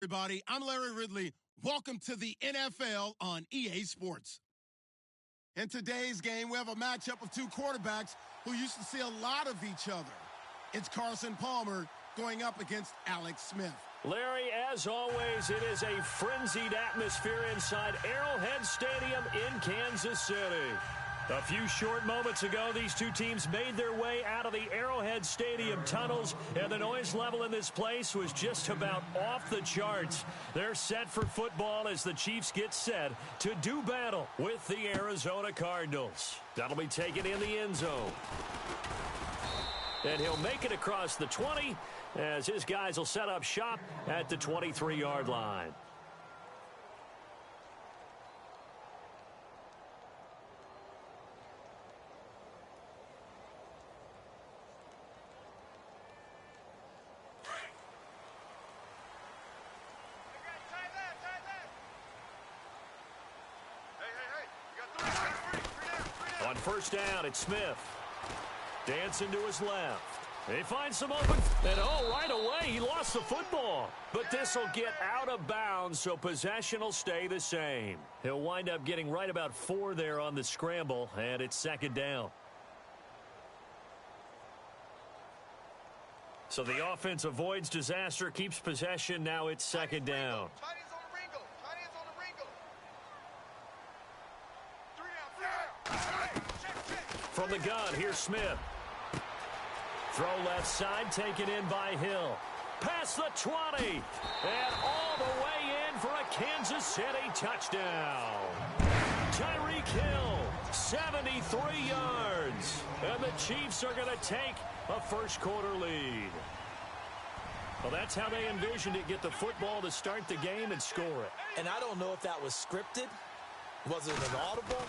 Everybody, I'm Larry Ridley. Welcome to the NFL on EA Sports. In today's game, we have a matchup of two quarterbacks who used to see a lot of each other. It's Carson Palmer going up against Alex Smith. Larry, as always, it is a frenzied atmosphere inside Arrowhead Stadium in Kansas City. A few short moments ago, these two teams made their way out of the Arrowhead Stadium tunnels, and the noise level in this place was just about off the charts. They're set for football as the Chiefs get set to do battle with the Arizona Cardinals. That'll be taken in the end zone. And he'll make it across the 20 as his guys will set up shop at the 23-yard line. On first down, it's Smith. Dancing to his left. He finds some open. And right away, he lost the football. But this will get out of bounds, so possession will stay the same. He'll wind up getting right about 4 there on the scramble, and it's second down. So the offense avoids disaster, keeps possession. Now it's second down. From the gun, here's Smith. Throw left side, taken in by Hill. Past the 20. And all the way in for a Kansas City touchdown. Tyreek Hill, 73 yards. And the Chiefs are going to take a first-quarter lead. Well, that's how they envisioned it, get the football to start the game and score it. And I don't know if that was scripted. Was it an audible?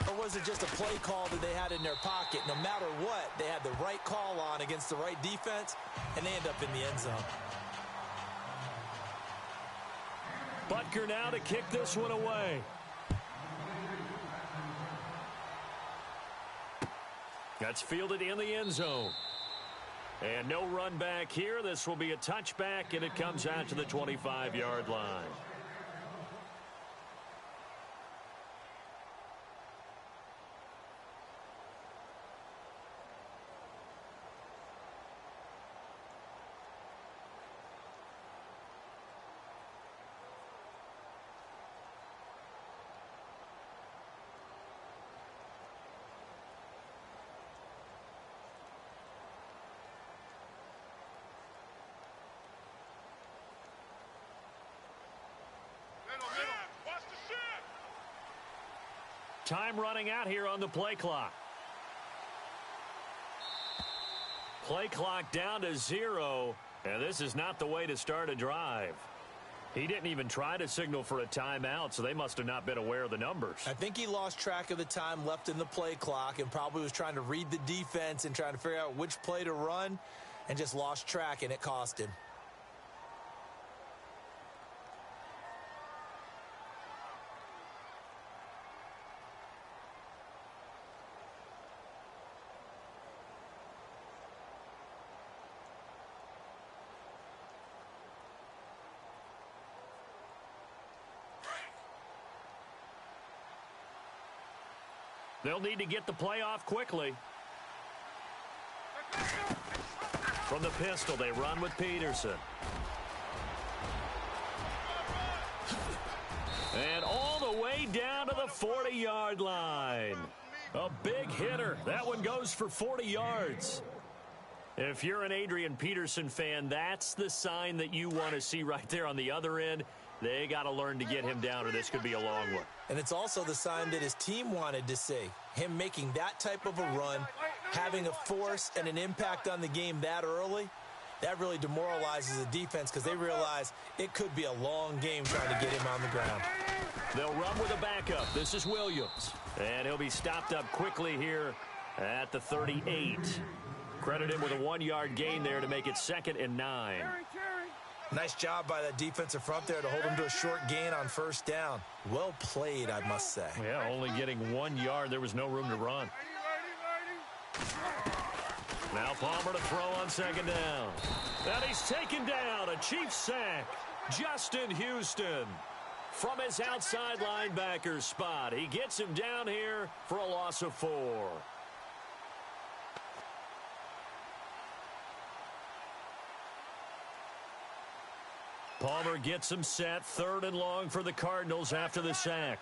Or was it just a play call that they had in their pocket? No matter what, they had the right call on against the right defense, and they end up in the end zone. Butker now to kick this one away. That's fielded in the end zone. And no run back here. This will be a touchback, and it comes out to the 25-yard line. Time running out here on the play clock. Play clock down to 0, and this is not the way to start a drive. He didn't even try to signal for a timeout, so they must have not been aware of the numbers. I think he lost track of the time left in the play clock and probably was trying to read the defense and trying to figure out which play to run and just lost track, and it cost him. They'll need to get the play off quickly. From the pistol, they run with Peterson. And all the way down to the 40-yard line. A big hitter. That one goes for 40 yards. If you're an Adrian Peterson fan, that's the sign that you want to see right there on the other end. They got to learn to get him down, or this could be a long one. And it's also the sign that his team wanted to see. Him making that type of a run, having a force and an impact on the game that early, that really demoralizes the defense because they realize it could be a long game trying to get him on the ground. They'll run with a backup. This is Williams. And he'll be stopped up quickly here at the 38. Credit him with a 1-yard gain there to make it 2nd and 9. Nice job by that defensive front there to hold him to a short gain on first down. Well played, I must say. Yeah, only getting 1 yard. There was no room to run. Now Palmer to throw on second down. And he's taken down. A Chiefs sack. Justin Houston. From his outside linebacker spot, he gets him down here for a loss of 4. Palmer gets him set, 3rd and long for the Cardinals after the sack.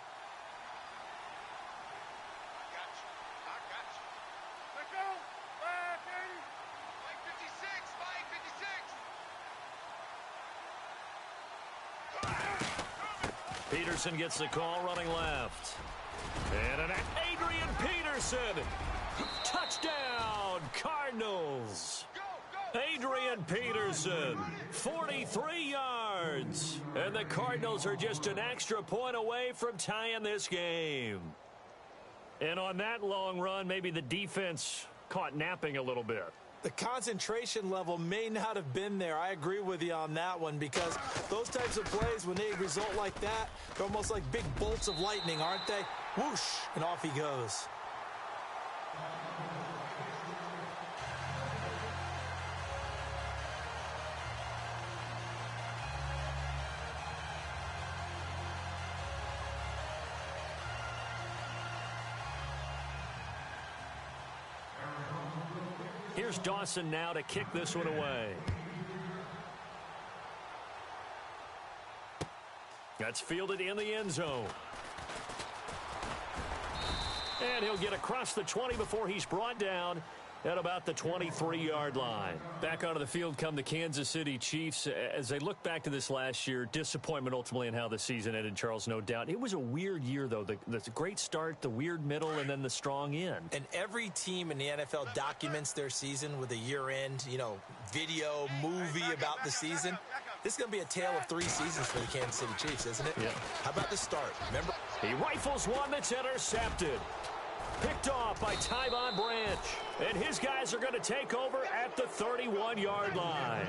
Peterson gets the call running left. And an Adrian Peterson. Touchdown, Cardinals. Adrian Peterson, 43 yards. And the Cardinals are just an extra point away from tying this game. And on that long run, maybe the defense caught napping a little bit. The concentration level may not have been there. I agree with you on that one, because those types of plays, when they result like that, they're almost like big bolts of lightning, aren't they? Whoosh, and off he goes. Here's Dawson now to kick this one away. That's fielded in the end zone. And he'll get across the 20 before he's brought down at about the 23-yard line. Back onto the field come the Kansas City Chiefs. As they look back to this last year, disappointment ultimately in how the season ended, Charles, no doubt. It was a weird year, though. The great start, the weird middle, and then the strong end. And every team in the NFL documents their season with a year-end, video, movie about the season. This is going to be a tale of 3 seasons for the Kansas City Chiefs, isn't it? Yeah. How about the start? Remember? He rifles one that's intercepted. Picked off by Tyvon Branch. And his guys are going to take over at the 31-yard line.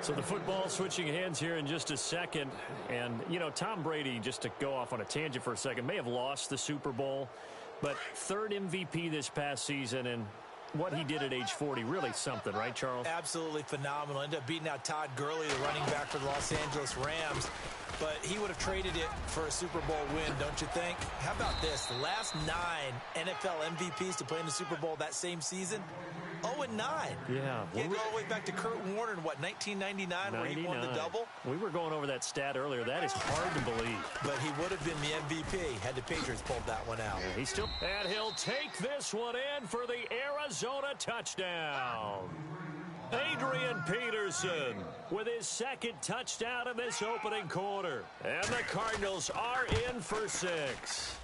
So the football switching hands here in just a second. And, Tom Brady, just to go off on a tangent for a second, may have lost the Super Bowl. But 3rd MVP this past season, and what he did at age 40, really something, right, Charles? Absolutely phenomenal. Ended up beating out Todd Gurley, the running back for the Los Angeles Rams. But he would have traded it for a Super Bowl win, don't you think? How about this? The last 9 NFL MVPs to play in the Super Bowl that same season, 0-9. Yeah. You go all the way back to Kurt Warner in, 1999, where he won the double? We were going over that stat earlier. That is hard to believe. But he would have been the MVP had the Patriots pulled that one out. Yeah, and he'll take this one in for the Arizona touchdown. Adrian Peterson with his 2nd touchdown in this opening quarter. And the Cardinals are in for 6.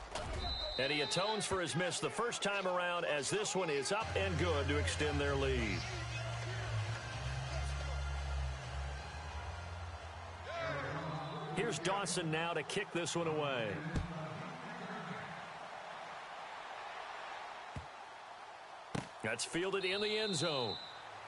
And he atones for his miss the first time around, as this one is up and good to extend their lead. Here's Dawson now to kick this one away. That's fielded in the end zone.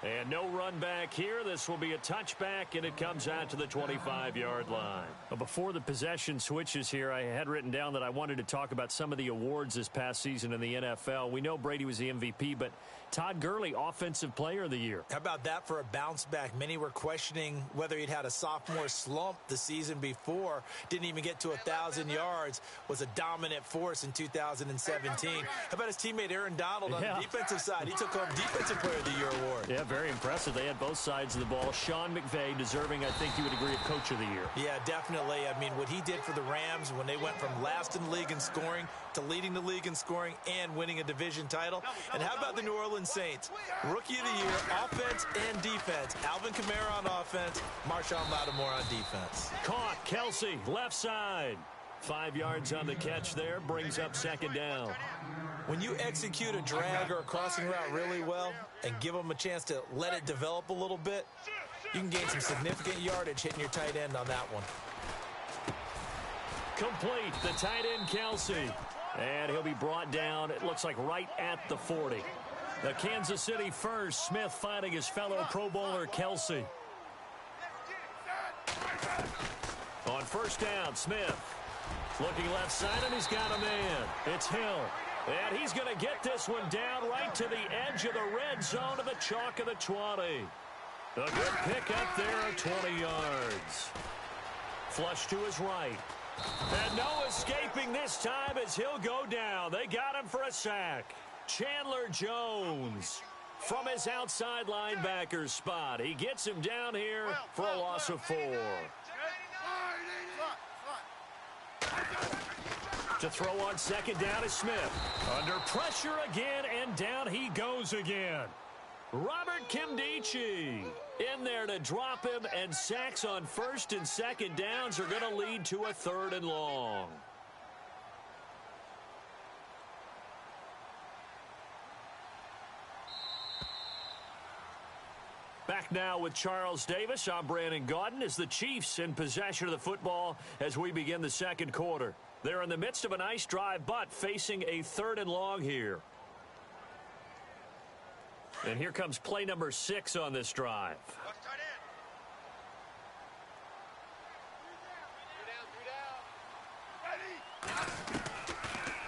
And no run back here. This will be a touchback, and it comes out to the 25-yard line. But before the possession switches here, I had written down that I wanted to talk about some of the awards this past season in the NFL. We know Brady was the MVP, but Todd Gurley, Offensive Player of the Year. How about that for a bounce back? Many were questioning whether he'd had a sophomore slump the season before. Didn't even get to 1,000 yards. Was a dominant force in 2017. How about his teammate Aaron Donald on the defensive side? He took home Defensive Player of the Year award. Yeah, very impressive. They had both sides of the ball. Sean McVay deserving, I think you would agree, of Coach of the Year. Yeah, definitely. I mean, what he did for the Rams when they went from last in the league in scoring to leading the league in scoring and winning a division title. And how about the New Orleans Saints? Rookie of the Year, offense and defense. Alvin Kamara on offense, Marshawn Lattimore on defense. Caught, Kelsey, left side. 5 yards on the catch there, brings up 2nd down. When you execute a drag or a crossing route really well and give them a chance to let it develop a little bit, you can gain some significant yardage hitting your tight end on that one. Complete, the tight end Kelsey. And he'll be brought down, it looks like right at the 40. The Kansas City first, Smith fighting his fellow Pro Bowler Kelsey. On 1st down, Smith looking left side, and he's got a man. It's Hill. And he's going to get this one down right to the edge of the red zone of the chalk of the 20. A good pick up there of 20 yards. Flush to his right. And no escaping this time as he'll go down. They got him for a sack. Chandler Jones from his outside linebacker spot. He gets him down here for a loss of 4. To throw on second down is Smith. Under pressure again, and down he goes again. Robert Kimdichie in there to drop him, and sacks on first and second downs are going to lead to a 3rd and long. Back now with Charles Davis. I'm Brandon Gaudin as the Chiefs in possession of the football as we begin the second quarter. They're in the midst of a nice drive, but facing a 3rd and long here. And here comes play number 6 on this drive.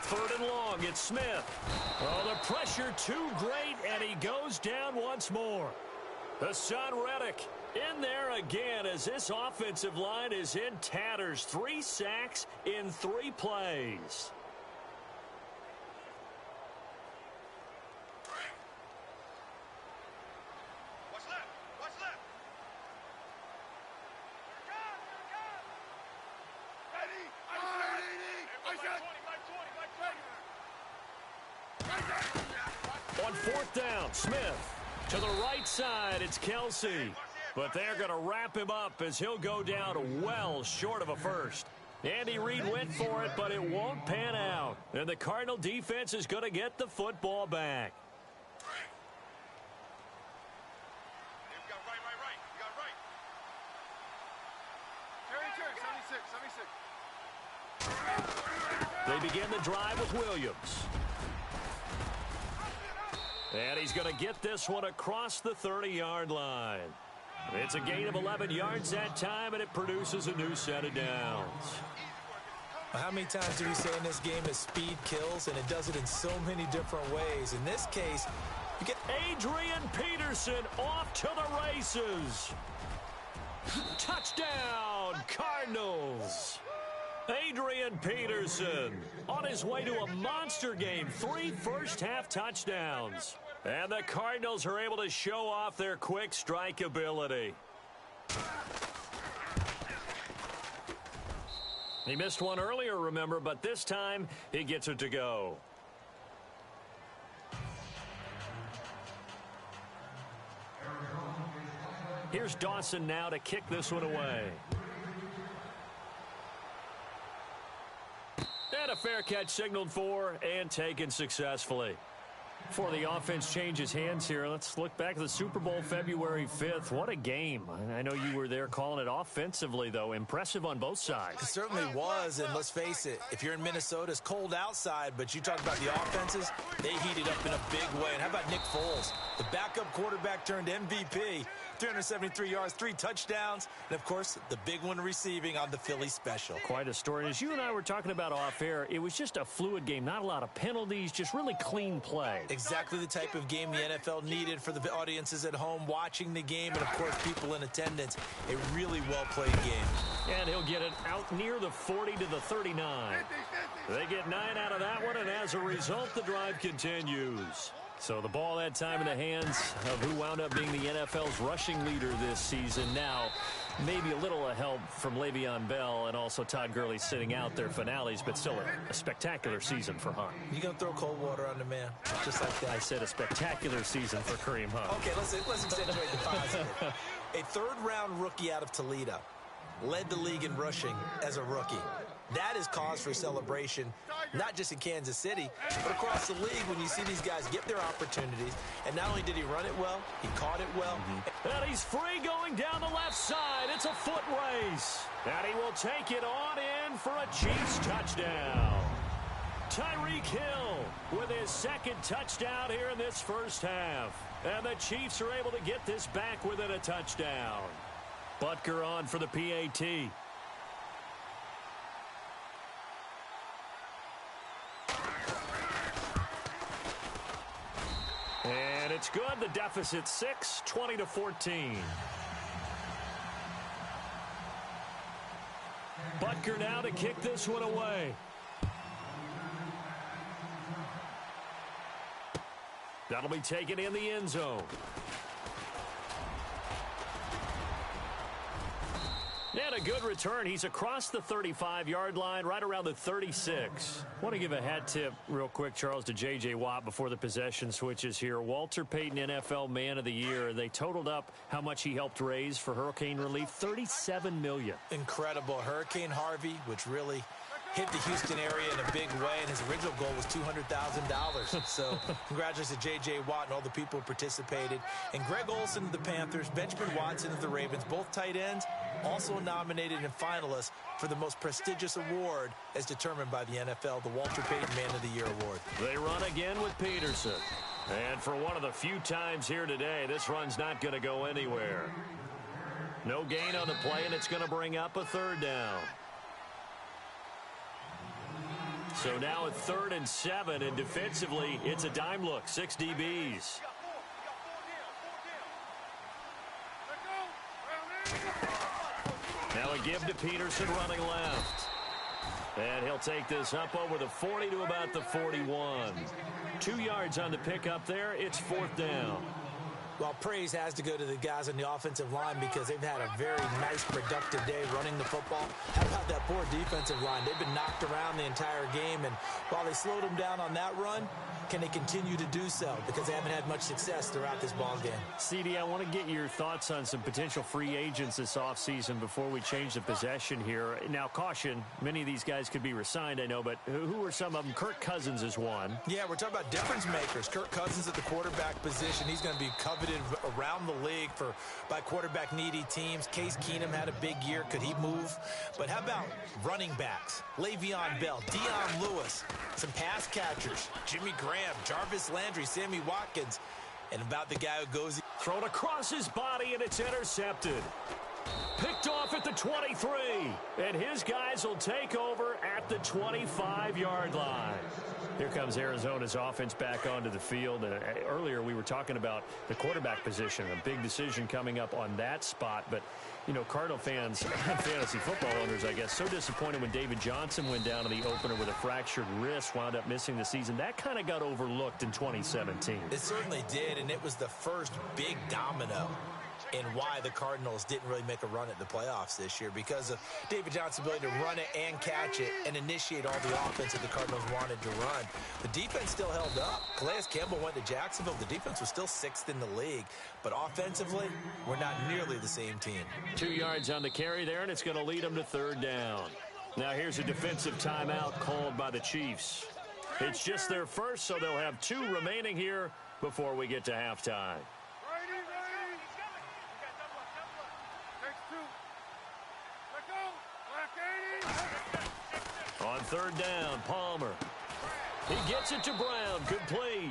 3rd and long, it's Smith. Oh, the pressure too great, and he goes down once more. Hassan Reddick in there again as this offensive line is in tatters. 3 sacks in 3 plays. On 4th down, Smith. To the right side, it's Kelsey. But they're going to wrap him up as he'll go down well short of a first. Andy Reid went for it, but it won't pan out. And the Cardinal defense is going to get the football back. They begin the drive with Williams. And he's going to get this one across the 30-yard line. It's a gain of 11 yards that time, and it produces a new set of downs. How many times do we say in this game that speed kills, and it does it in so many different ways? In this case, you get Adrian Peterson off to the races. Touchdown, Cardinals. Adrian Peterson on his way to a monster game. 3 first-half touchdowns. And the Cardinals are able to show off their quick strike ability. He missed one earlier, remember, but this time he gets it to go. Here's Dawson now to kick this one away. And a fair catch signaled for and taken successfully. Before the offense changes hands here, let's look back at the Super Bowl February 5th. What a game. I know you were there calling it offensively, though. Impressive on both sides. It certainly was, and let's face it, if you're in Minnesota, it's cold outside, but you talk about the offenses, they heated up in a big way. And how about Nick Foles, the backup quarterback turned MVP, 373 yards, 3 touchdowns, and, of course, the big one receiving on the Philly special. Quite a story. And as you and I were talking about off air, it was just a fluid game, not a lot of penalties, just really clean play. Exactly the type of game the NFL needed for the audiences at home watching the game and, of course, people in attendance. A really well-played game. And he'll get it out near the 40 to the 39. They get 9 out of that one, and as a result, the drive continues. So the ball that time in the hands of who wound up being the NFL's rushing leader this season. Now, maybe a little help from Le'Veon Bell and also Todd Gurley sitting out their finales, but still a spectacular season for Hunt. You going to throw cold water on the man, just like that? I said a spectacular season for Kareem Hunt. Okay, let's accentuate the positive. A third-round rookie out of Toledo led the league in rushing as a rookie. That is cause for celebration, not just in Kansas City, but across the league when you see these guys get their opportunities. And not only did he run it well, he caught it well. And he's free going down the left side. It's a foot race. And he will take it on in for a Chiefs touchdown. Tyreek Hill with his second touchdown here in this first half. And the Chiefs are able to get this back within a touchdown. Butker on for the PAT. And it's good. The deficit 6, 20-14. Butker now to kick this one away. That'll be taken in the end zone. And a good return. He's across the 35-yard line, right around the 36. I want to give a hat tip real quick, Charles, to J.J. Watt before the possession switches here. Walter Payton, NFL Man of the Year. They totaled up how much he helped raise for hurricane relief, $37 million. Incredible. Hurricane Harvey, which really hit the Houston area in a big way, and his original goal was $200,000. So congratulations to J.J. Watt and all the people who participated. And Greg Olsen of the Panthers, Benjamin Watson of the Ravens, both tight ends, also nominated and finalists for the most prestigious award as determined by the NFL, the Walter Payton Man of the Year Award. They run again with Peterson. And for one of the few times here today, this run's not going to go anywhere. No gain on the play, and it's going to bring up a third down. So now at 3rd and 7, and defensively, it's a dime look, 6 DBs. Now a give to Peterson running left. And he'll take this up over the 40 to about the 41. 2 yards on the pickup there. It's 4th down. Well, praise has to go to the guys on the offensive line because they've had a very nice, productive day running the football. How about that poor defensive line? They've been knocked around the entire game, and while they slowed them down on that run, can they continue to do so? Because they haven't had much success throughout this ball game. CD, I want to get your thoughts on some potential free agents this offseason before we change the possession here. Now, caution, many of these guys could be re-signed, I know, but who are some of them? Kirk Cousins is one. Yeah, we're talking about difference makers. Kirk Cousins at the quarterback position. He's going to be coveted around the league by quarterback-needy teams. Case Keenum had a big year. Could he move? But how about running backs? Le'Veon Bell, Dion Lewis, some pass catchers, Jimmy Graham, Jarvis Landry, Sammy Watkins, and about the guy who goes... Thrown across his body, and it's intercepted. Picked off at the 23, and his guys will take over at the 25-yard line. Here comes Arizona's offense back onto the field. Earlier we were talking about the quarterback position, a big decision coming up on that spot. But, you know, Cardinal fans and fantasy football owners, I guess, so disappointed when David Johnson went down in the opener with a fractured wrist, wound up missing the season. That kind of got overlooked in 2017. It certainly did, and it was the first big domino in why the Cardinals didn't really make a run at the playoffs this year, because of David Johnson's ability to run it and catch it and initiate all the offense that the Cardinals wanted to run. The defense still held up. Calais Campbell went to Jacksonville. The defense was still 6th in the league, but offensively, we're not nearly the same team. 2 yards on the carry there, and it's going to lead them to 3rd down. Now here's a defensive timeout called by the Chiefs. It's just their first, so they'll have 2 remaining here before we get to halftime. On 3rd down, Palmer. He gets it to Brown. Good play.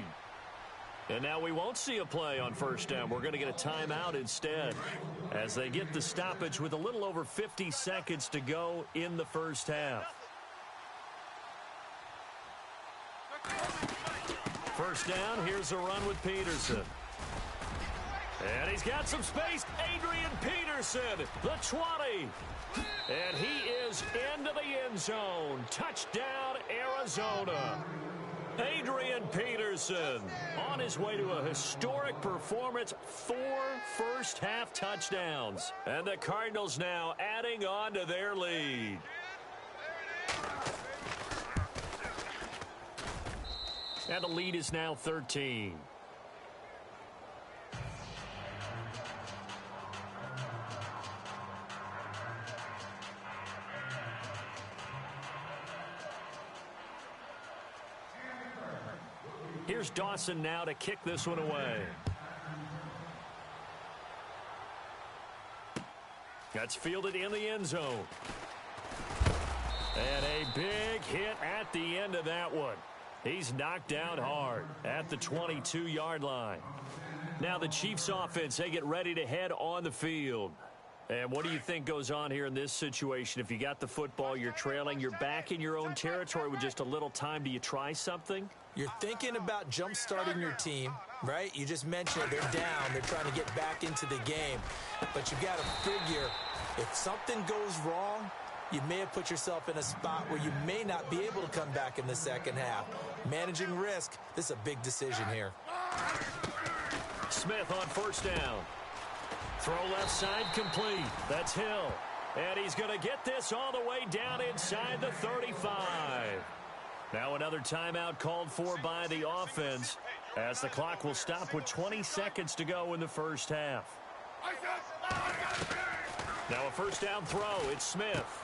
And now we won't see a play on 1st down. We're going to get a timeout instead as they get the stoppage with a little over 50 seconds to go in the 1st half. 1st down, here's a run with Peterson. And he's got some space. Adrian Peterson, the 20. And he is into the end zone. Touchdown, Arizona. Adrian Peterson on his way to a historic performance. 4 first-half touchdowns. And the Cardinals now adding on to their lead. And the lead is now 13. Here's Dawson now to kick this one away. That's fielded in the end zone. And a big hit at the end of that one. He's knocked down hard at the 22-yard line. Now the Chiefs offense, they get ready to head on the field. And what do you think goes on here in this situation? If you got the football, you're trailing, you're back in your own territory with just a little time. Do you try something? You're thinking about jump-starting your team, right? You just mentioned they're down. They're trying to get back into the game. But you've got to figure if something goes wrong, you may have put yourself in a spot where you may not be able to come back in the second half. Managing risk, this is a big decision here. Smith on first down. Throw left side complete. That's Hill. And he's going to get this all the way down inside the 35. Now another timeout called for by the offense, as the clock will stop with 20 seconds to go in the first half. Now a first down throw. It's Smith.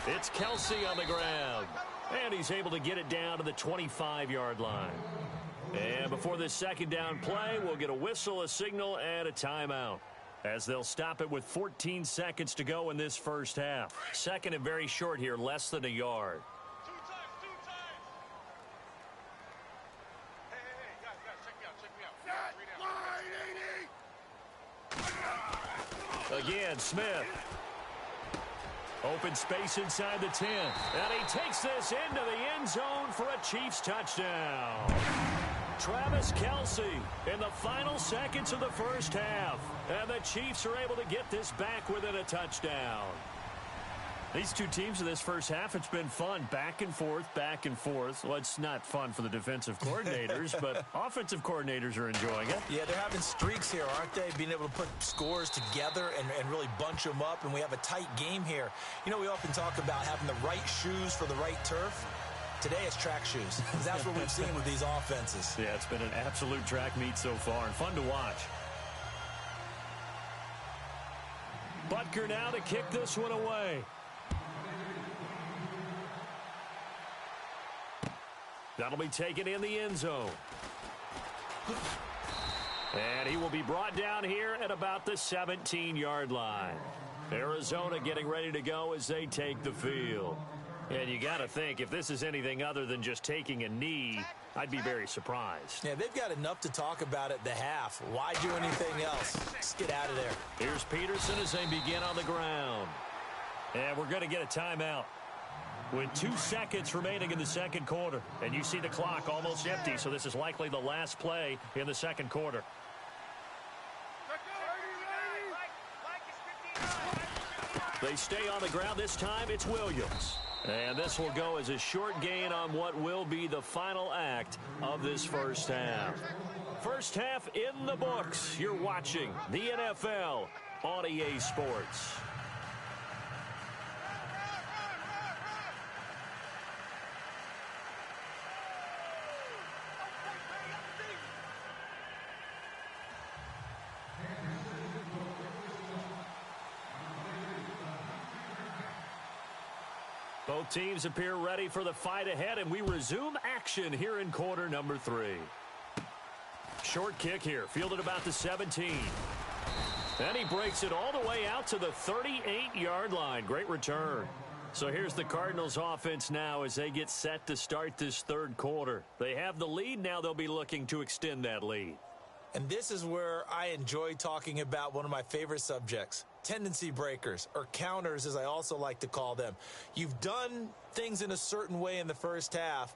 It's Kelsey on the ground. And he's able to get it down to the 25-yard line. And before this second down play, we'll get a whistle, a signal, and a timeout, as they'll stop it with 14 seconds to go in this first half. Second and very short here, less than a yard. Again, Smith. Open space inside the 10. And he takes this into the end zone for a Chiefs touchdown. Travis Kelsey in the final seconds of the first half. And the Chiefs are able to get this back within a touchdown. These two teams in this first half, it's been fun. Back and forth, back and forth. Well, it's not fun for the defensive coordinators, but offensive coordinators are enjoying it. Yeah, they're having streaks here, aren't they? Being able to put scores together and really bunch them up, and we have a tight game here. You know, we often talk about having the right shoes for the right turf. Today it's track shoes. That's what we've seen with these offenses. Yeah, it's been an absolute track meet so far, and fun to watch. Butker now to kick this one away. That'll be taken in the end zone. And he will be brought down here at about the 17-yard line. Arizona getting ready to go as they take the field. And you got to think, if this is anything other than just taking a knee, I'd be very surprised. Yeah, they've got enough to talk about at the half. Why do anything else? Just get out of there. Here's Peterson as they begin on the ground. And we're going to get a timeout with 2 seconds remaining in the second quarter. And you see the clock almost empty, so this is likely the last play in the second quarter. They stay on the ground. This time it's Williams. And this will go as a short gain on what will be the final act of this first half. First half in the books. You're watching the NFL on EA Sports. Both teams appear ready for the fight ahead, and we resume action here in quarter number 3. Short kick here, fielded about the 17. And he breaks it all the way out to the 38-yard line. Great return. So here's the Cardinals offense now as they get set to start this third quarter. They have the lead. Now they'll be looking to extend that lead. And this is where I enjoy talking about one of my favorite subjects, tendency breakers, or counters as I also like to call them. You've done things in a certain way in the first half,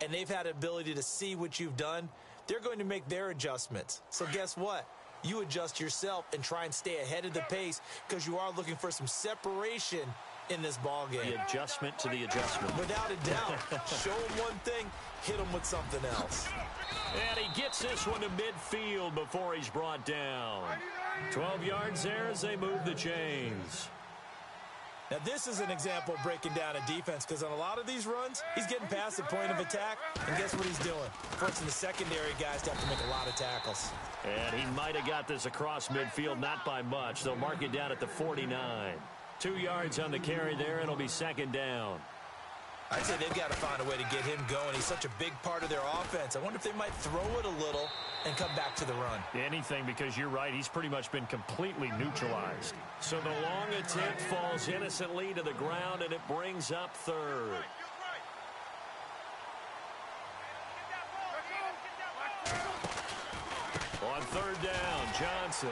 and they've had the ability to see what you've done. They're going to make their adjustments. So guess what? You adjust yourself and try and stay ahead of the pace because you are looking for some separation in this ball game. The adjustment to the adjustment. Without a doubt. Show them one thing, hit them with something else. And he gets this one to midfield before he's brought down. 12 yards there as they move the chains. Now, this is an example of breaking down a defense because on a lot of these runs, he's getting past the point of attack, and guess what he's doing? Forcing the secondary guys to have to make a lot of tackles. And he might have got this across midfield, not by much. They'll mark it down at the 49. 2 yards on the carry there, and it'll be second down. I'd say they've got to find a way to get him going. He's such a big part of their offense. I wonder if they might throw it a little and come back to the run. Anything, because you're right. He's pretty much been completely neutralized. So the long attempt falls innocently to the ground, and it brings up third. On third down, Johnson.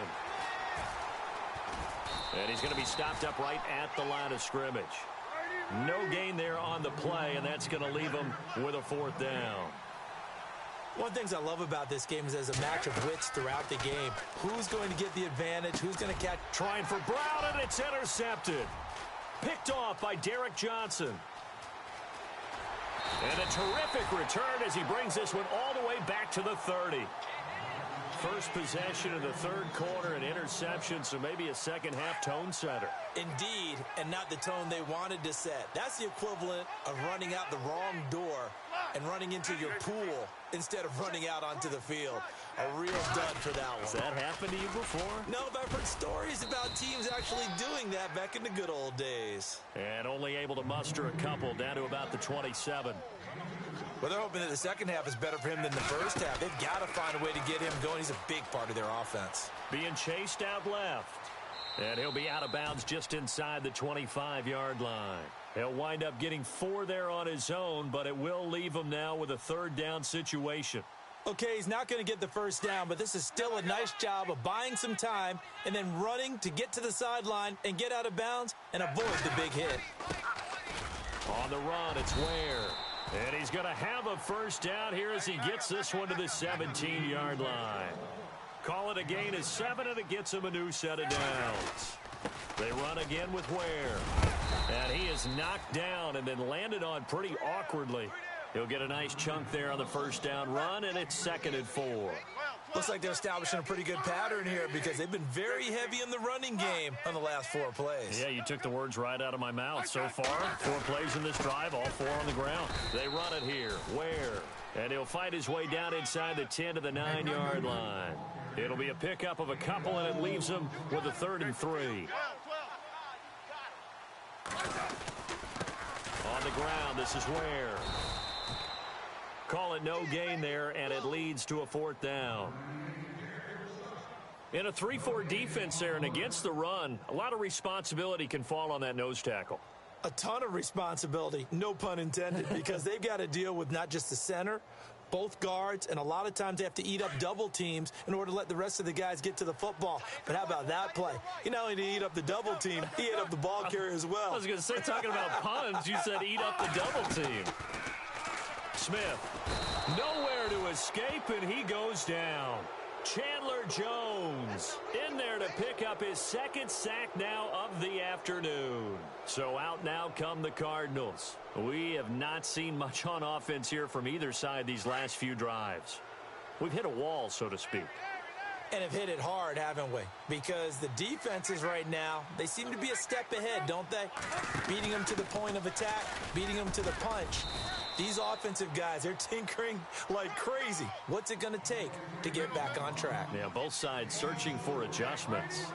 And he's going to be stopped up right at the line of scrimmage. No gain there on the play, and that's going to leave him with a fourth down. One of the things I love about this game is there's a match of wits throughout the game. Who's going to get the advantage? Who's going to catch? Trying for Brown, and it's intercepted. Picked off by Derek Johnson. And a terrific return as he brings this one all the way back to the 30. First possession of the third quarter, an interception, so maybe a second-half tone setter. Indeed, and not the tone they wanted to set. That's the equivalent of running out the wrong door and running into your pool instead of running out onto the field. A real dud for that one. Has that happened to you before? No, but I've heard stories about teams actually doing that back in the good old days. And only able to muster a couple, down to about the 27. Well, they're hoping that the second half is better for him than the first half. They've got to find a way to get him going. He's a big part of their offense. Being chased out left. And he'll be out of bounds just inside the 25-yard line. He'll wind up getting 4 there on his own, but it will leave him now with a third down situation. Okay, he's not going to get the first down, but this is still a nice job of buying some time and then running to get to the sideline and get out of bounds and avoid the big hit. On the run, it's Ware. And he's going to have a first down here as he gets this one to the 17-yard line. Call it a gain of 7, and it gets him a new set of downs. They run again with Ware. And he is knocked down and then landed on pretty awkwardly. He'll get a nice chunk there on the first down run, and it's 2nd and 4. Looks like they're establishing a pretty good pattern here because they've been very heavy in the running game on the last 4 plays. Yeah, you took the words right out of my mouth. So far, 4 plays in this drive, all 4 on the ground. They run it here. Ware. And he'll fight his way down inside the 10 to the 9-yard line. It'll be a pickup of a couple, and it leaves him with a 3rd and 3. On the ground, this is Ware. Call it no gain there, and it leads to a 4th down. In a 3-4 defense there and against the run, a lot of responsibility can fall on that nose tackle. A ton of responsibility, no pun intended, because they've got to deal with not just the center, both guards, and a lot of times they have to eat up double teams in order to let the rest of the guys get to the football. But how about that play? He not only did he eat up the double team, he ate up the ball carrier as well. I was going to say, talking about puns, you said eat up the double team. Smith, nowhere to escape, and he goes down. Chandler Jones in there to pick up his 2nd sack now of the afternoon. So out now come the Cardinals. We have not seen much on offense here from either side these last few drives. We've hit a wall, so to speak. And have hit it hard, haven't we? Because the defenses right now, they seem to be a step ahead, don't they? Beating them to the point of attack, beating them to the punch. These offensive guys, they're tinkering like crazy. What's it going to take to get back on track? Yeah, both sides searching for adjustments.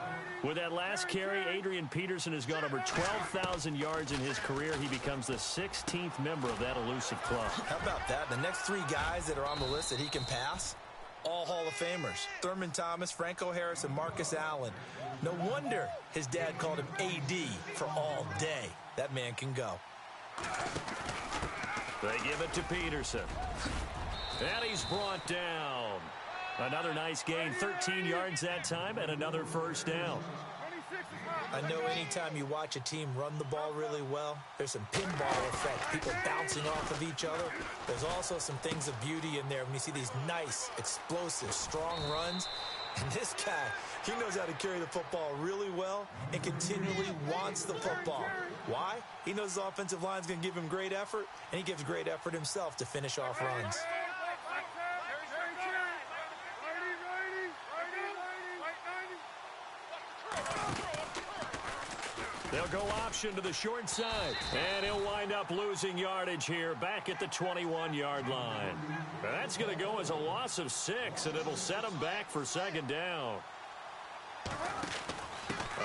With that last carry, Adrian Peterson has gone over 12,000 yards in his career. He becomes the 16th member of that elusive club. How about that? The next 3 guys that are on the list that he can pass, all Hall of Famers. Thurman Thomas, Franco Harris, and Marcus Allen. No wonder his dad called him AD for all day. That man can go. They give it to Peterson. And he's brought down. Another nice gain, 13 yards that time, and another first down. I know anytime you watch a team run the ball really well, there's some pinball effect, people bouncing off of each other. There's also some things of beauty in there when you see these nice, explosive, strong runs. And this guy, he knows how to carry the football really well and continually wants the football. Why? He knows his offensive line's going to give him great effort, and he gives great effort himself to finish off runs. They'll go option to the short side, and he'll wind up losing yardage here back at the 21-yard line. That's going to go as a loss of 6, and it'll set him back for 2nd down.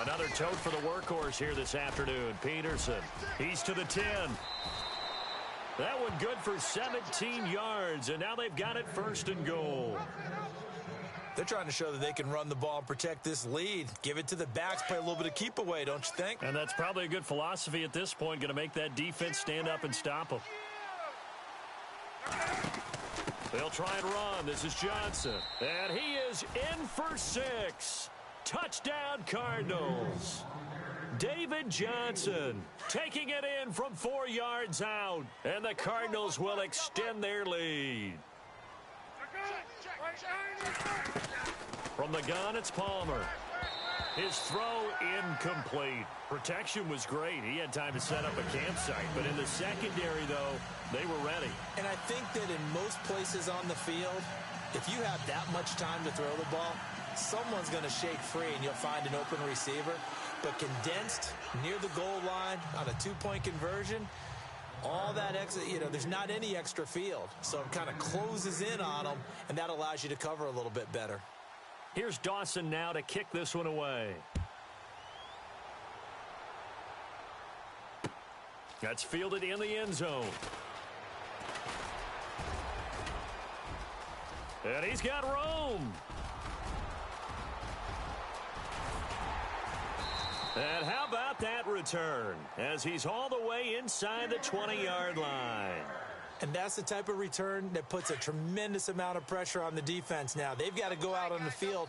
Another tote for the workhorse here this afternoon, Peterson. He's to the 10. That one good for 17 yards, and now they've got it 1st and goal. They're trying to show that they can run the ball and protect this lead. Give it to the backs, play a little bit of keep away, don't you think? And that's probably a good philosophy at this point, going to make that defense stand up and stop them. They'll try and run. This is Johnson. And he is in for 6. Touchdown, Cardinals. David Johnson taking it in from 4 yards out. And the Cardinals will extend their lead. From the gun, it's Palmer. His throw incomplete. Protection was great. He had time to set up a campsite. But in the secondary, though, they were ready. And I think that in most places on the field, if you have that much time to throw the ball, someone's going to shake free and you'll find an open receiver. But condensed near the goal line on a two-point conversion, all that extra, there's not any extra field. So it kind of closes in on them, and that allows you to cover a little bit better. Here's Dawson now to kick this one away. That's fielded in the end zone. And he's got room. And how about that return as he's all the way inside the 20-yard line. And that's the type of return that puts a tremendous amount of pressure on the defense now. They've got to go out on the field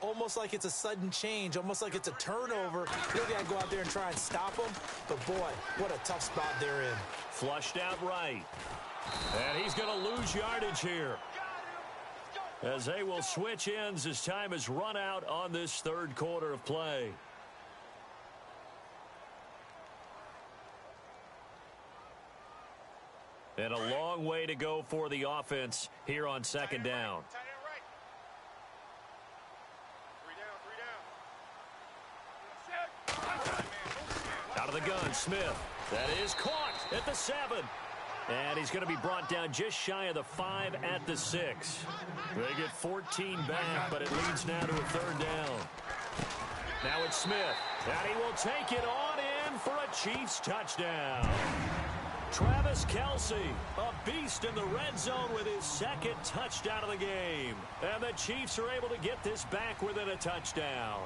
almost like it's a sudden change, almost like it's a turnover. They've got to go out there and try and stop them. But, boy, what a tough spot they're in. Flushed out right. And he's going to lose yardage here, as they will switch ends as time is run out on this third quarter of play. And a long way to go for the offense here on second down. Out of the gun, Smith. That is caught at the 7. And he's going to be brought down just shy of the 5 at the 6. They get 14 back, but it leads now to a third down. Now it's Smith. And he will take it on in for a Chiefs touchdown. Travis Kelce, a beast in the red zone with his second touchdown of the game. And the Chiefs are able to get this back within a touchdown.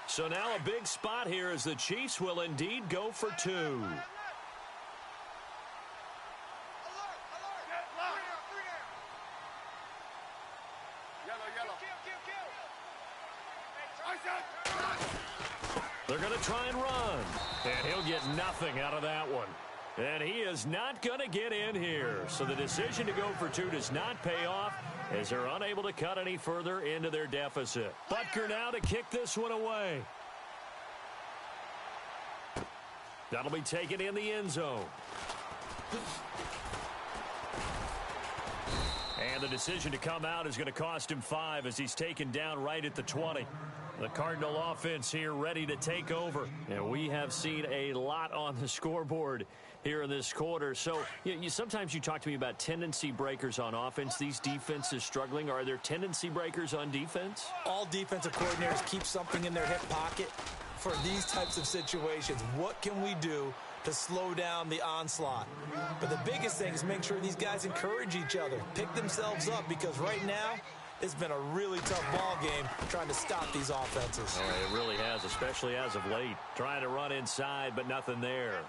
So now a big spot here as the Chiefs will indeed go for 2. They're going to try and run. And he'll get nothing out of that one. And he is not going to get in here. So the decision to go for 2 does not pay off as they're unable to cut any further into their deficit. Butker now to kick this one away. That'll be taken in the end zone. And the decision to come out is going to cost him 5 as he's taken down right at the 20. The Cardinal offense here ready to take over. And we have seen a lot on the scoreboard here in this quarter. So sometimes you talk to me about tendency breakers on offense. These defenses struggling. Are there tendency breakers on defense? All defensive coordinators keep something in their hip pocket for these types of situations. What can we do to slow down the onslaught? But the biggest thing is make sure these guys encourage each other, pick themselves up, because right now it's been a really tough ball game trying to stop these offenses. Oh, it really has, especially as of late. Trying to run inside, but nothing there.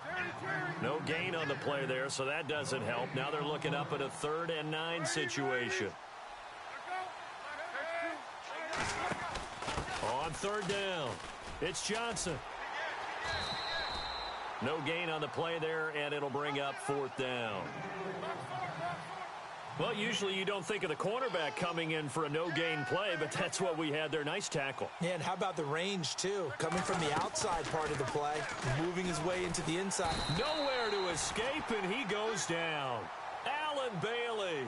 No gain on the play there, so that doesn't help. Now they're looking up at a 3rd and 9 situation. On 3rd down, it's Johnson. No gain on the play there, and it'll bring up 4th down. Well, usually you don't think of the cornerback coming in for a no-gain play, but that's what we had there. Nice tackle. Yeah, and how about the range, too? Coming from the outside part of the play, moving his way into the inside. Nowhere to escape, and he goes down. Allen Bailey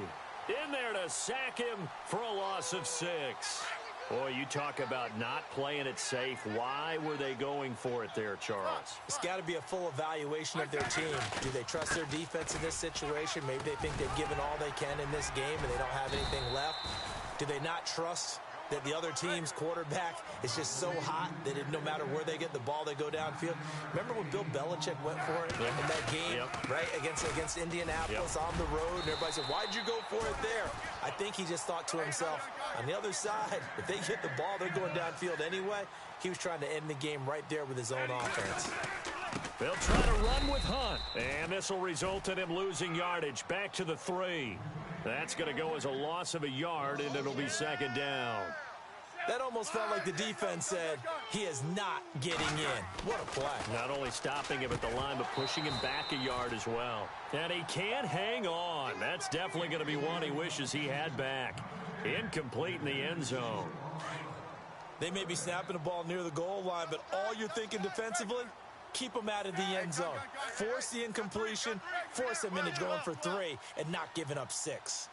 in there to sack him for a loss of 6. Boy, you talk about not playing it safe. Why were they going for it there, Charles? It's got to be a full evaluation of their team. Do they trust their defense in this situation? Maybe they think they've given all they can in this game and they don't have anything left. Do they not trust that the other team's quarterback is just so hot that no matter where they get the ball, they go downfield? Remember when Bill Belichick went for it in that game, right, against Indianapolis on the road, and everybody said, why'd you go for it there? I think he just thought to himself, on the other side, if they get the ball, they're going downfield anyway. He was trying to end the game right there with his own offense. They'll try to run with Hunt, and this will result in him losing yardage back to the 3. That's going to go as a loss of a yard, and it'll be 2nd down. That almost felt like the defense said, He is not getting in. What a play. Not only stopping him at the line, but pushing him back a yard as well. And he can't hang on. That's definitely going to be one he wishes he had back. Incomplete in the end zone. They may be snapping the ball near the goal line, but all you're thinking defensively, keep them out of the end zone. Force the incompletion, force them into going for 3, and not giving up 6.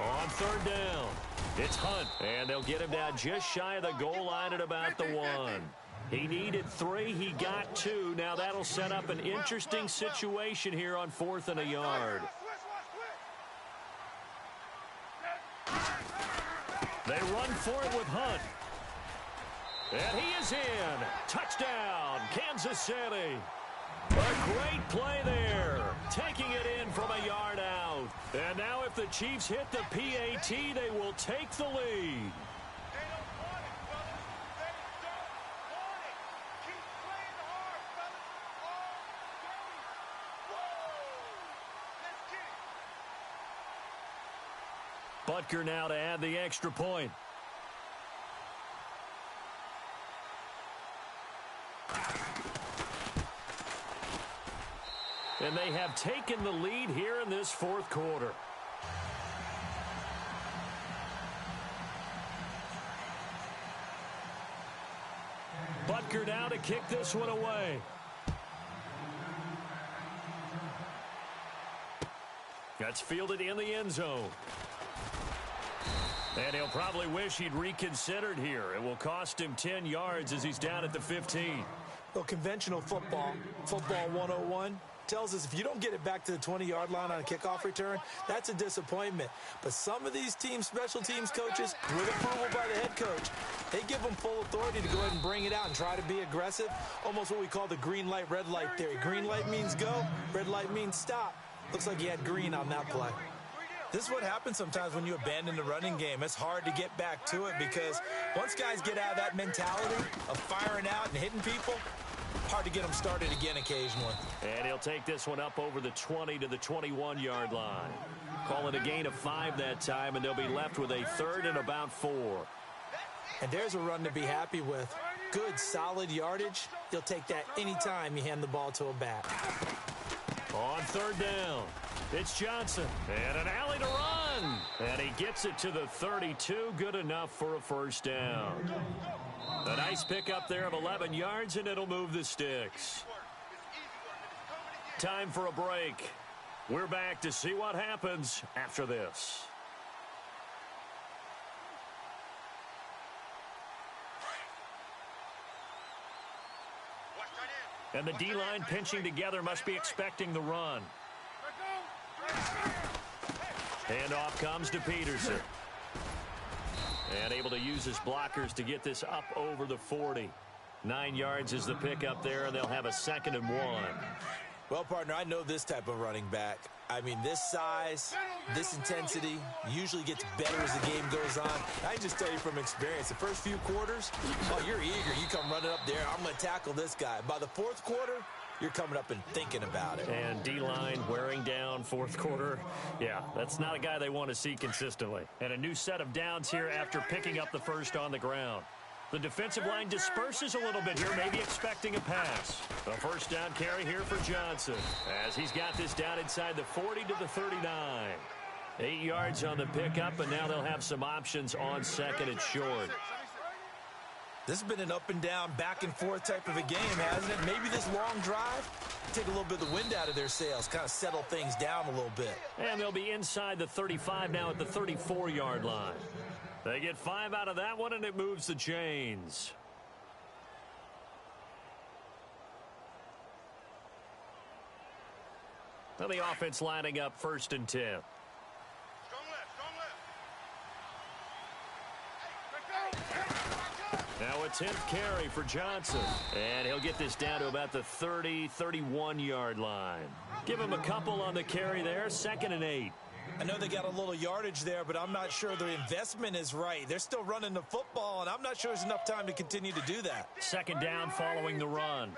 On third down, it's Hunt, and they'll get him down just shy of the goal line at about the 1. He needed 3, he got 2. Now that'll set up an interesting situation here on 4th and a yard. They run for it with Hunt. And he is in. Touchdown, Kansas City. A great play there. Taking it in from a yard out. And now if the Chiefs hit the PAT, they will take the lead. Butker now to add the extra point. And they have taken the lead here in this 4th quarter. Butker now to kick this one away. That's fielded in the end zone. And he'll probably wish he'd reconsidered here. It will cost him 10 yards as he's down at the 15. Well, conventional football 101, tells us if you don't get it back to the 20-yard line on a kickoff return, that's a disappointment. But some of these teams, special teams coaches, with approval by the head coach, they give them full authority to go ahead and bring it out and try to be aggressive, almost what we call the green light, red light theory. Green light means go, red light means stop. Looks like he had green on that play. This is what happens sometimes when you abandon the running game. It's hard to get back to it because once guys get out of that mentality of firing out and hitting people, hard to get them started again occasionally. And he'll take this one up over the 20 to the 21-yard line. Call it a gain of 5 that time, and they'll be left with a 3rd and about 4. And there's a run to be happy with. Good, solid yardage. You'll take that anytime you hand the ball to a back. On 3rd down, it's Johnson. And an alley to run. And he gets it to the 32. Good enough for a 1st down. A nice pickup there of 11 yards, and it'll move the sticks. Time for a break. We're back to see what happens after this. And the D-line pinching together must be expecting the run. And off comes to Peterson. And able to use his blockers to get this up over the 40. 9 yards is the pickup there, and they'll have a 2nd and 1. Well, partner, I know this type of running back. I mean, this size, this intensity usually gets better as the game goes on. I can just tell you from experience, the first few quarters, oh, you're eager. You come running up there, I'm going to tackle this guy. By the 4th quarter, you're coming up and thinking about it. And D-line wearing down 4th quarter. Yeah, that's not a guy they want to see consistently. And a new set of downs here after picking up the 1st on the ground. The defensive line disperses a little bit here, maybe expecting a pass. A 1st down carry here for Johnson as he's got this down inside the 40 to the 39. 8 yards on the pickup, and now they'll have some options on 2nd and short. This has been an up and down, back and forth type of a game, hasn't it? Maybe this long drive, take a little bit of the wind out of their sails, kind of settle things down a little bit. And they'll be inside the 35 now at the 34-yard line. They get 5 out of that one, and it moves the chains. Now the offense lining up 1st and 10. Now a 10th carry for Johnson. And he'll get this down to about the 30, 31-yard line. Give him a couple on the carry there, 2nd and 8. I know they got a little yardage there, but I'm not sure the investment is right. They're still running the football, and I'm not sure there's enough time to continue to do that. 2nd down following the run.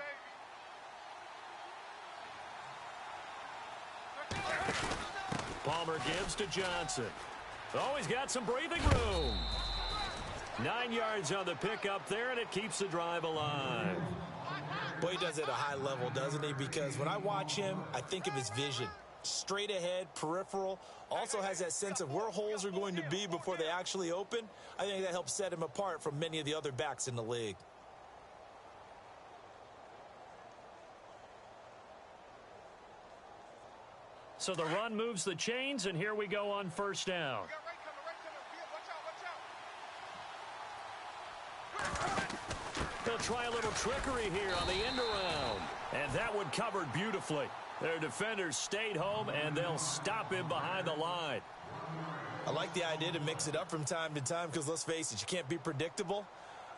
Palmer gives to Johnson. Oh, he's got some breathing room. 9 yards on the pickup there, and it keeps the drive alive. Boy, he does it at a high level, doesn't he? Because when I watch him, I think of his vision. Straight ahead, peripheral, also has that sense of where holes are going to be before they actually open. I think that helps set him apart from many of the other backs in the league. So the run moves the chains, and here we go on first down. They'll try a little trickery here on the end around. And that one covered beautifully. Their defenders stayed home, and they'll stop him behind the line. I like the idea to mix it up from time to time because, let's face it, you can't be predictable.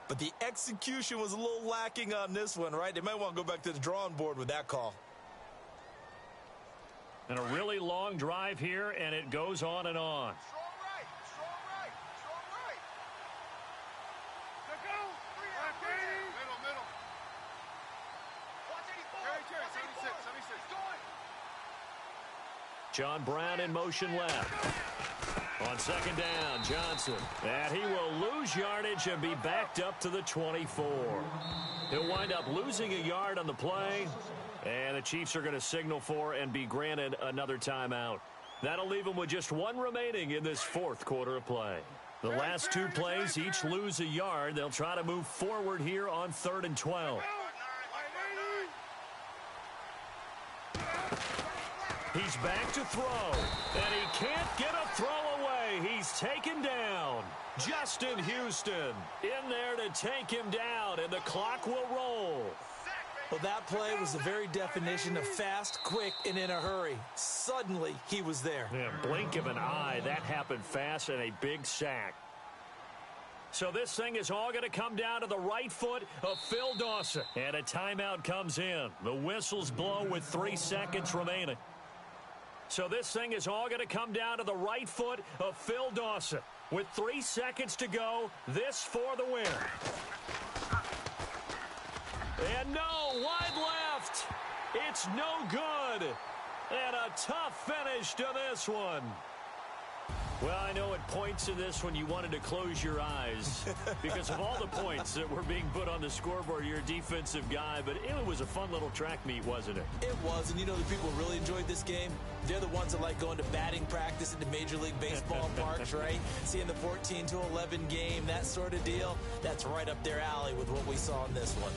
But the execution was a little lacking on this one, right? They might want to go back to the drawing board with that call. And a really long drive here, and it goes on and on. John Brown in motion left. On second down, Johnson. And he will lose yardage and be backed up to the 24. He'll wind up losing a yard on the play. And the Chiefs are going to signal for and be granted another timeout. That'll leave them with just one remaining in this fourth quarter of play. The last two plays each lose a yard. They'll try to move forward here on 3rd and 12. He's back to throw, and he can't get a throw away. He's taken down. Justin Houston in there to take him down, and the clock will roll. Well, that play was the very definition of fast, quick, and in a hurry. Suddenly, he was there. Yeah, blink of an eye. That happened fast, and a big sack. So this thing is all going to come down to the right foot of Phil Dawson. And a timeout comes in. The whistles blow with 3 seconds remaining. So this thing is all going to come down to the right foot of Phil Dawson. With 3 seconds to go, this for the win. And no, wide left. It's no good. And a tough finish to this one. Well, I know at points in this one you wanted to close your eyes because of all the points that were being put on the scoreboard. You're a defensive guy, but it was a fun little track meet, wasn't it? It was, and you know the people who really enjoyed this game? They're the ones that like going to batting practice at the Major League Baseball parks, right? Seeing the 14-11 game, that sort of deal. That's right up their alley with what we saw in this one.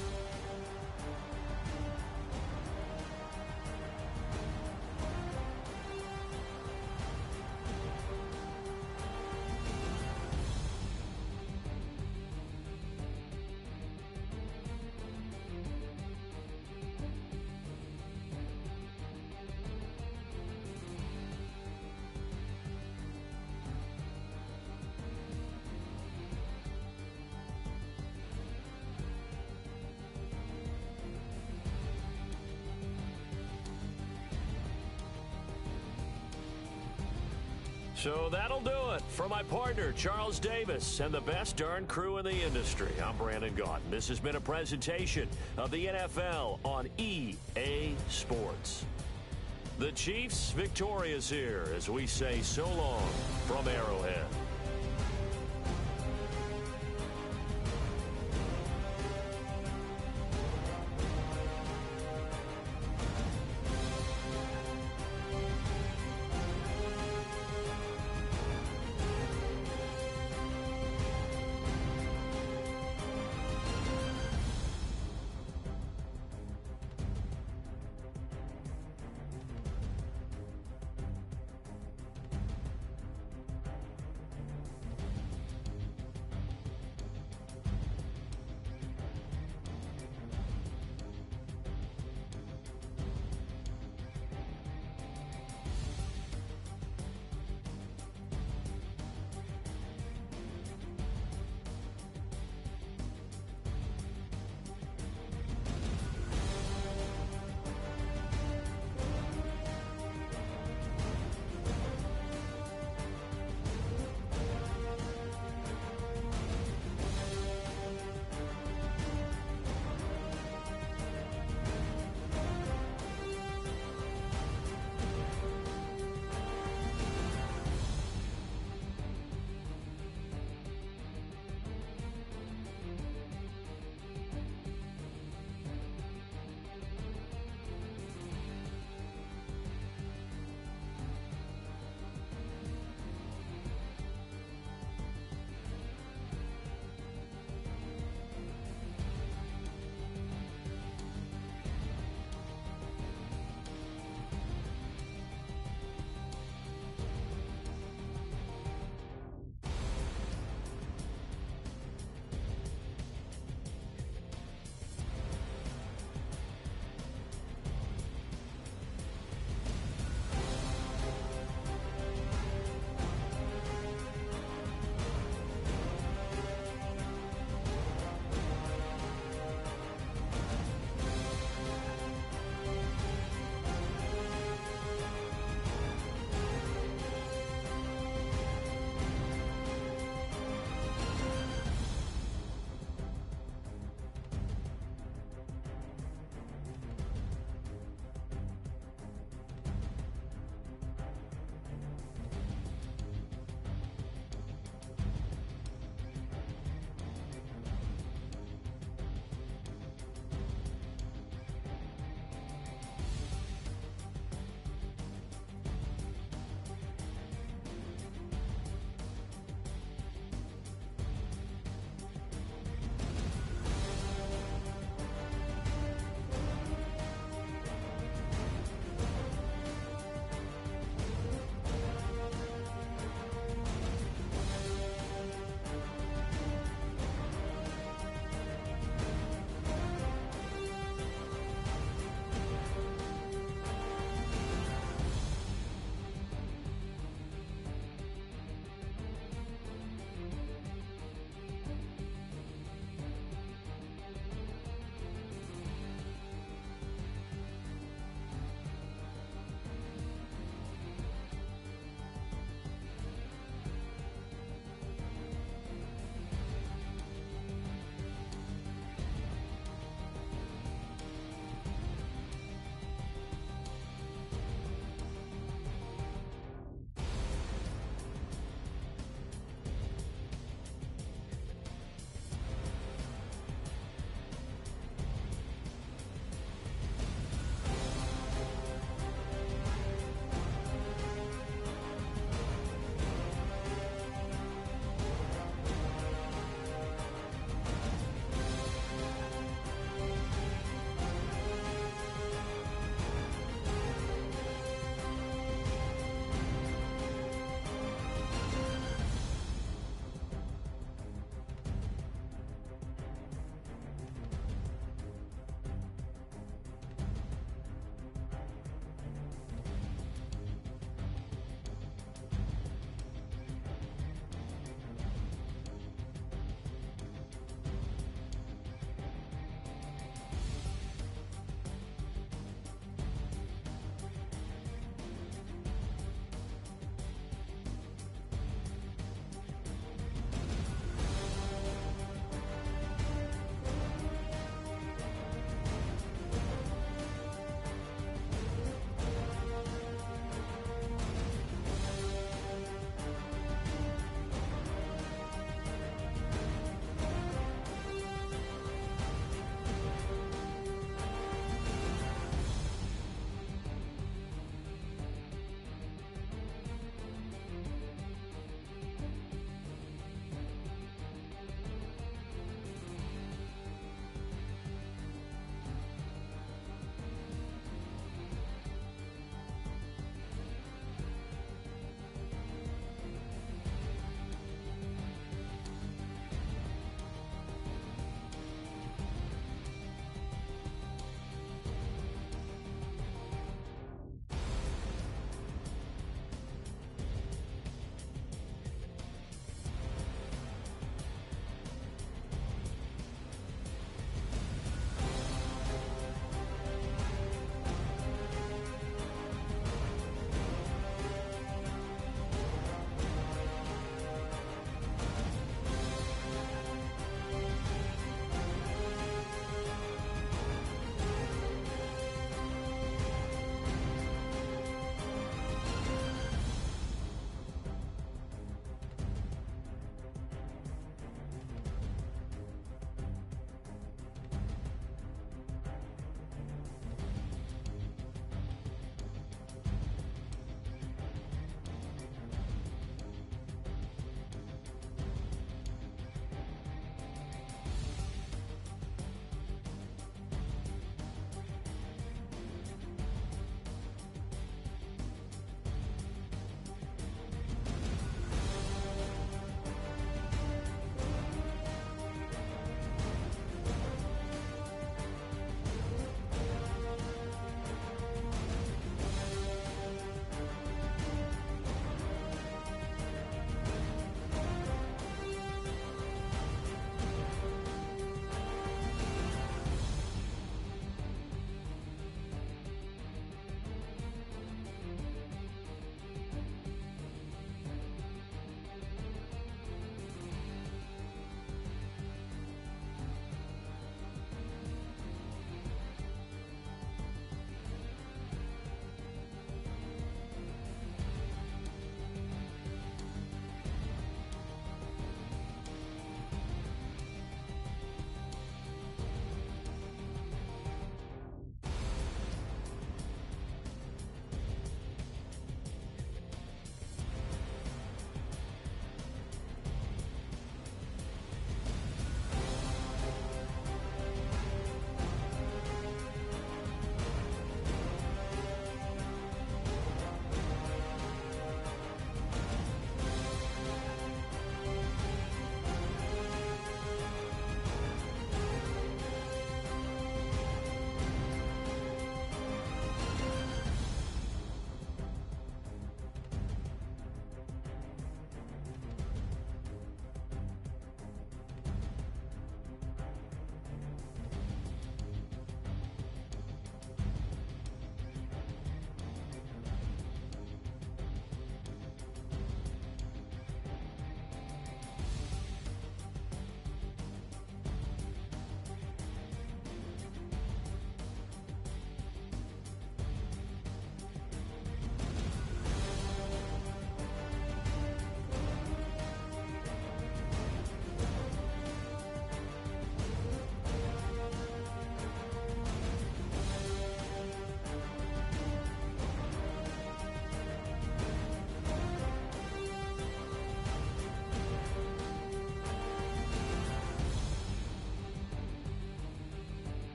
So that'll do it. For my partner, Charles Davis, and the best darn crew in the industry, I'm Brandon Gaudin. This has been a presentation of the NFL on EA Sports. The Chiefs victorious here as we say so long from Arrowhead.